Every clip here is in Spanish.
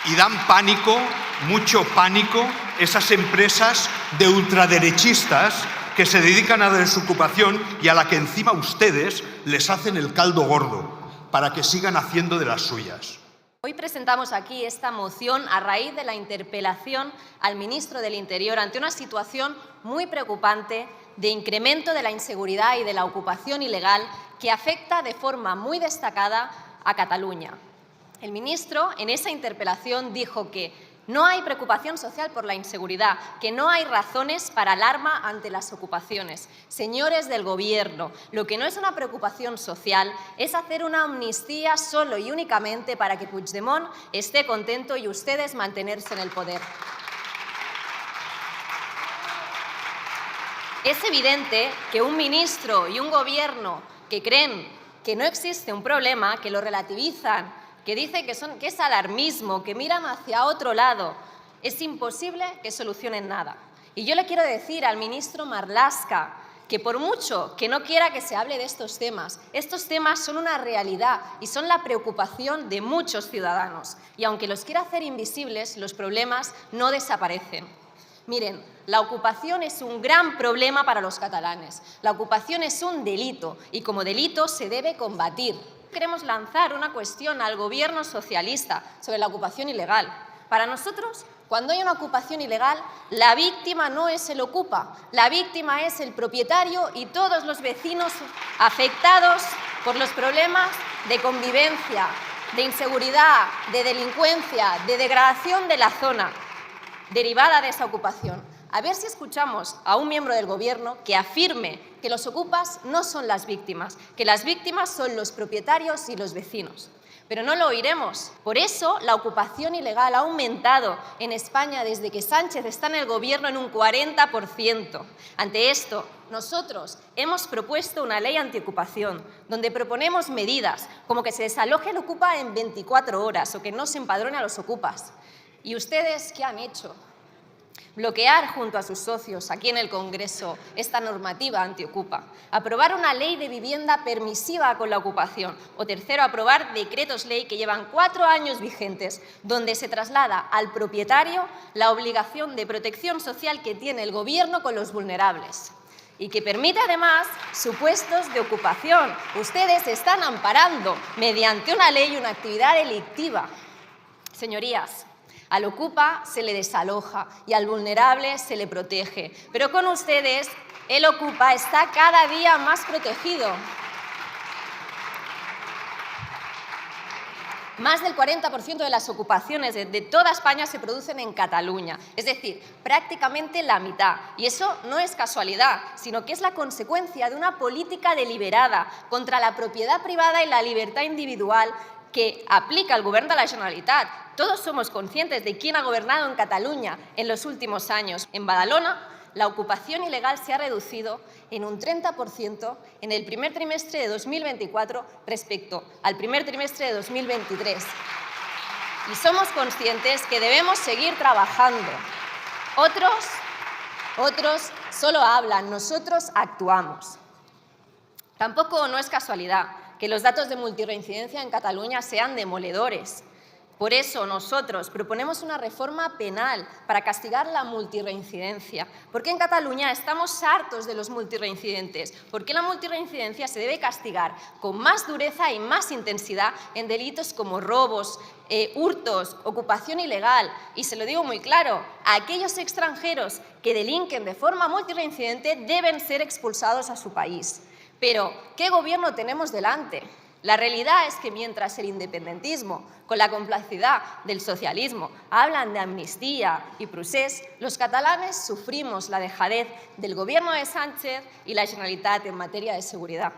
Y dan pánico, mucho pánico, esas empresas de ultraderechistas que se dedican a la desocupación y a la que encima ustedes les hacen el caldo gordo para que sigan haciendo de las suyas. Hoy presentamos aquí esta moción a raíz de la interpelación al ministro del Interior ante una situación muy preocupante de incremento de la inseguridad y de la ocupación ilegal que afecta de forma muy destacada a Cataluña. El ministro en esa interpelación dijo que no hay preocupación social por la inseguridad, que no hay razones para alarma ante las ocupaciones. Señores del Gobierno, lo que no es una preocupación social es hacer una amnistía solo y únicamente para que Puigdemont esté contento y ustedes mantenerse en el poder. Es evidente que un ministro y un Gobierno que creen que no existe un problema, que lo relativizan, que dice que es alarmismo, que miran hacia otro lado, es imposible que solucionen nada. Y yo le quiero decir al ministro Marlaska que por mucho que no quiera que se hable de estos temas son una realidad y son la preocupación de muchos ciudadanos. Y aunque los quiera hacer invisibles, los problemas no desaparecen. Miren, la ocupación es un gran problema para los catalanes. La ocupación es un delito y como delito se debe combatir. Queremos lanzar una cuestión al Gobierno socialista sobre la ocupación ilegal. Para nosotros, cuando hay una ocupación ilegal, la víctima no es el ocupa, la víctima es el propietario y todos los vecinos afectados por los problemas de convivencia, de inseguridad, de delincuencia, de degradación de la zona derivada de esa ocupación. A ver si escuchamos a un miembro del Gobierno que afirme que los ocupas no son las víctimas, que las víctimas son los propietarios y los vecinos. Pero no lo oiremos. Por eso la ocupación ilegal ha aumentado en España desde que Sánchez está en el Gobierno en un 40%. Ante esto, nosotros hemos propuesto una ley antiocupación, donde proponemos medidas como que se desaloje el ocupa en 24 horas o que no se empadrone a los ocupas. ¿Y ustedes qué han hecho? Bloquear junto a sus socios aquí en el Congreso esta normativa antiocupa, aprobar una ley de vivienda permisiva con la ocupación o tercero, aprobar decretos ley que llevan 4 años vigentes donde se traslada al propietario la obligación de protección social que tiene el Gobierno con los vulnerables y que permite además supuestos de ocupación. Ustedes están amparando mediante una ley una actividad delictiva. Señorías, al ocupa se le desaloja y al vulnerable se le protege. Pero con ustedes, el ocupa está cada día más protegido. Más del 40% de las ocupaciones de toda España se producen en Cataluña, es decir, prácticamente la mitad. Y eso no es casualidad, sino que es la consecuencia de una política deliberada contra la propiedad privada y la libertad individual que aplica el Govern de la Generalitat. Todos somos conscientes de quién ha gobernado en Cataluña en los últimos años. En Badalona, la ocupación ilegal se ha reducido en un 30% en el primer trimestre de 2024 respecto al primer trimestre de 2023. Y somos conscientes que debemos seguir trabajando. Otros solo hablan, nosotros actuamos. Tampoco no es casualidad que los datos de multirreincidencia en Cataluña sean demoledores. Por eso nosotros proponemos una reforma penal para castigar la multirreincidencia. Porque en Cataluña estamos hartos de los multirreincidentes. Porque la multirreincidencia se debe castigar con más dureza y más intensidad en delitos como robos, hurtos, ocupación ilegal. Y se lo digo muy claro, aquellos extranjeros que delinquen de forma multirreincidente deben ser expulsados a su país. Pero, ¿qué gobierno tenemos delante? La realidad es que mientras el independentismo, con la complicidad del socialismo, hablan de amnistía y procés, los catalanes sufrimos la dejadez del Gobierno de Sánchez y la Generalitat en materia de seguridad.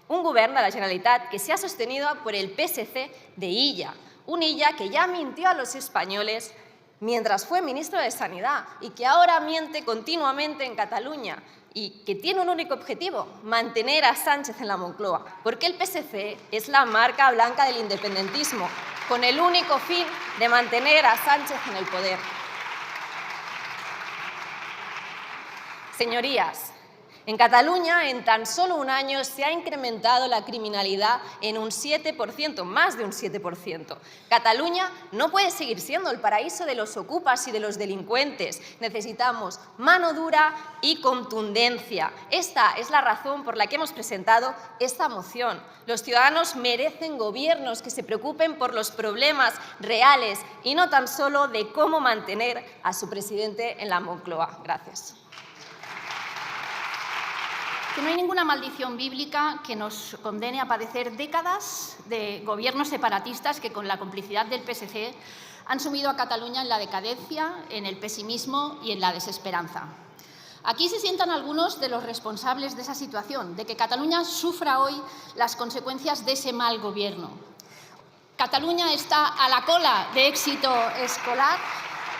Un Govern de la Generalitat que se ha sostenido por el PSC de Illa, un Illa que ya mintió a los españoles mientras fue ministro de Sanidad y que ahora miente continuamente en Cataluña y que tiene un único objetivo, mantener a Sánchez en la Moncloa, porque el PSC es la marca blanca del independentismo, con el único fin de mantener a Sánchez en el poder. Señorías, En Cataluña, en tan solo un año, se ha incrementado la criminalidad en un 7%, más de un 7%. Cataluña no puede seguir siendo el paraíso de los ocupas y de los delincuentes. Necesitamos mano dura y contundencia. Esta es la razón por la que hemos presentado esta moción. Los ciudadanos merecen gobiernos que se preocupen por los problemas reales y no tan solo de cómo mantener a su presidente en la Moncloa. Gracias. Que no hay ninguna maldición bíblica que nos condene a padecer décadas de gobiernos separatistas que, con la complicidad del PSC, han sumido a Cataluña en la decadencia, en el pesimismo y en la desesperanza. Aquí se sientan algunos de los responsables de esa situación, de que Cataluña sufra hoy las consecuencias de ese mal gobierno. Cataluña está a la cola de éxito escolar,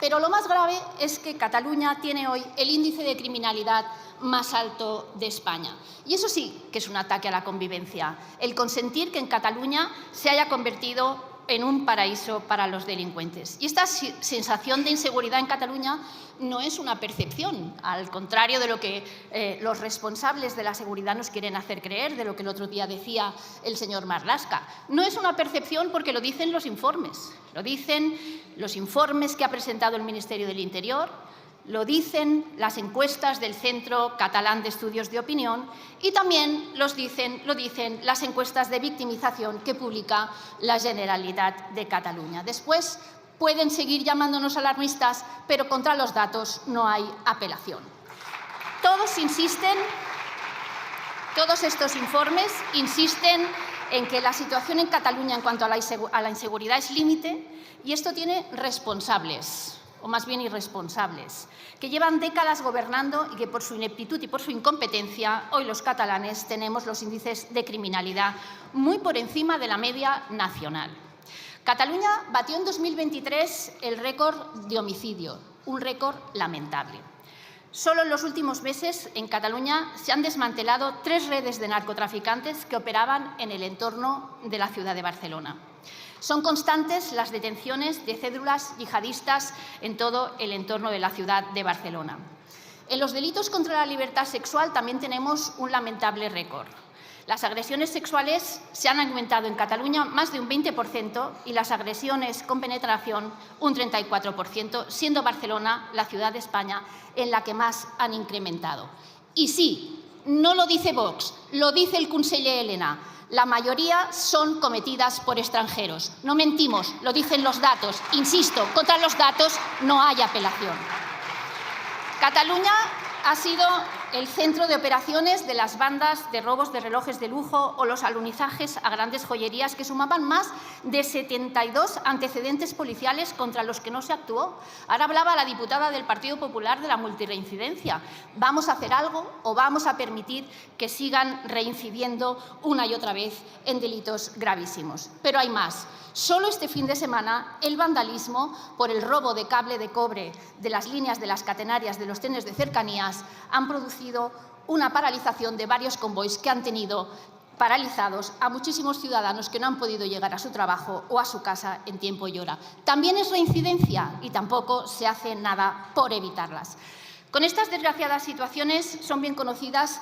pero lo más grave es que Cataluña tiene hoy el índice de criminalidad más alto de España. Y eso sí que es un ataque a la convivencia, el consentir que en Cataluña se haya convertido en un paraíso para los delincuentes. Y esta sensación de inseguridad en Cataluña no es una percepción, al contrario de lo que los responsables de la seguridad nos quieren hacer creer, de lo que el otro día decía el señor Marlaska. No es una percepción porque lo dicen los informes. Lo dicen los informes que ha presentado el Ministerio del Interior, lo dicen las encuestas del Centro Catalán de Estudios de Opinión y también lo dicen las encuestas de victimización que publica la Generalitat de Cataluña. Después pueden seguir llamándonos alarmistas, pero contra los datos no hay apelación. Todos estos informes insisten en que la situación en Cataluña en cuanto a la inseguridad es límite y esto tiene responsables, o más bien irresponsables, que llevan décadas gobernando y que por su ineptitud y por su incompetencia hoy los catalanes tenemos los índices de criminalidad muy por encima de la media nacional. Cataluña batió en 2023 el récord de homicidio, un récord lamentable. Solo en los últimos meses en Cataluña se han desmantelado 3 redes de narcotraficantes que operaban en el entorno de la ciudad de Barcelona. Son constantes las detenciones de cédulas yihadistas en todo el entorno de la ciudad de Barcelona. En los delitos contra la libertad sexual también tenemos un lamentable récord. Las agresiones sexuales se han aumentado en Cataluña más de un 20% y las agresiones con penetración un 34%, siendo Barcelona la ciudad de España en la que más han incrementado. Y sí, no lo dice Vox, lo dice el conseller Elena. La mayoría son cometidas por extranjeros. No mentimos, lo dicen los datos. Insisto, contra los datos no hay apelación. Cataluña ha sido el centro de operaciones de las bandas de robos de relojes de lujo o los alunizajes a grandes joyerías que sumaban más de 72 antecedentes policiales contra los que no se actuó. Ahora hablaba la diputada del Partido Popular de la multirreincidencia. ¿Vamos a hacer algo o vamos a permitir que sigan reincidiendo una y otra vez en delitos gravísimos? Pero hay más. Solo este fin de semana el vandalismo por el robo de cable de cobre de las líneas de las catenarias de los trenes de cercanías han producido una paralización de varios convoys que han tenido paralizados a muchísimos ciudadanos que no han podido llegar a su trabajo o a su casa en tiempo y hora. También es reincidencia y tampoco se hace nada por evitarlas. Con estas desgraciadas situaciones son bien conocidas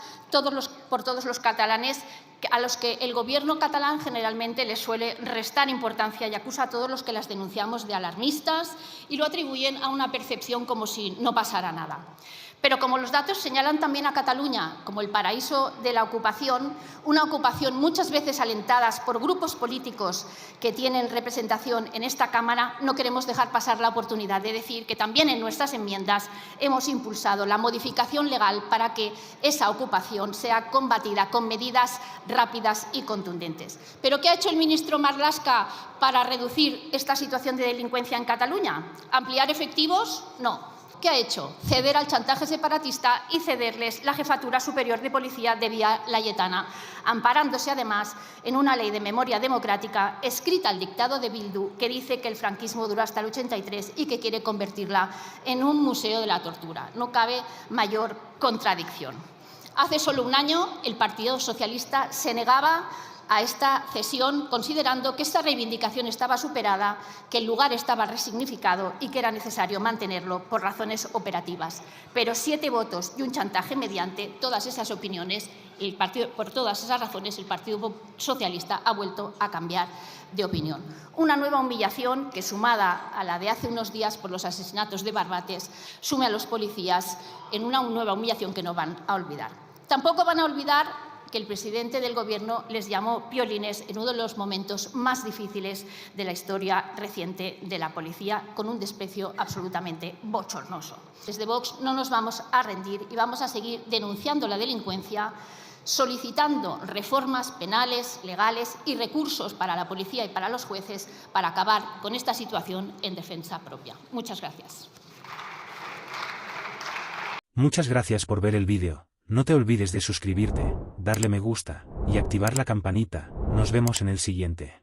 por todos los catalanes, a los que el Gobierno catalán generalmente les suele restar importancia y acusa a todos los que las denunciamos de alarmistas y lo atribuyen a una percepción como si no pasara nada. Pero como los datos señalan también a Cataluña como el paraíso de la ocupación, una ocupación muchas veces alentadas por grupos políticos que tienen representación en esta Cámara, no queremos dejar pasar la oportunidad de decir que también en nuestras enmiendas hemos impulsado la modificación legal para que esa ocupación sea combatida con medidas rápidas y contundentes. ¿Pero qué ha hecho el ministro Marlaska para reducir esta situación de delincuencia en Cataluña? ¿Ampliar efectivos? No. ¿Qué ha hecho? Ceder al chantaje separatista y cederles la Jefatura Superior de Policía de Vía Laietana, amparándose además en una ley de memoria democrática escrita al dictado de Bildu que dice que el franquismo duró hasta el 83 y que quiere convertirla en un museo de la tortura. No cabe mayor contradicción. Hace solo un año el Partido Socialista se negaba a esta cesión, considerando que esta reivindicación estaba superada, que el lugar estaba resignificado y que era necesario mantenerlo por razones operativas. Pero 7 votos y un chantaje mediante todas esas opiniones, por todas esas razones, el Partido Socialista ha vuelto a cambiar de opinión. Una nueva humillación que, sumada a la de hace unos días por los asesinatos de Barbates, sume a los policías en una nueva humillación que no van a olvidar. Tampoco van a olvidar que el presidente del Gobierno les llamó piolines en uno de los momentos más difíciles de la historia reciente de la policía, con un desprecio absolutamente bochornoso. Desde Vox no nos vamos a rendir y vamos a seguir denunciando la delincuencia, solicitando reformas penales, legales y recursos para la policía y para los jueces para acabar con esta situación en defensa propia. Muchas gracias. Muchas gracias por ver el vídeo. No te olvides de suscribirte, darle me gusta y activar la campanita. Nos vemos en el siguiente.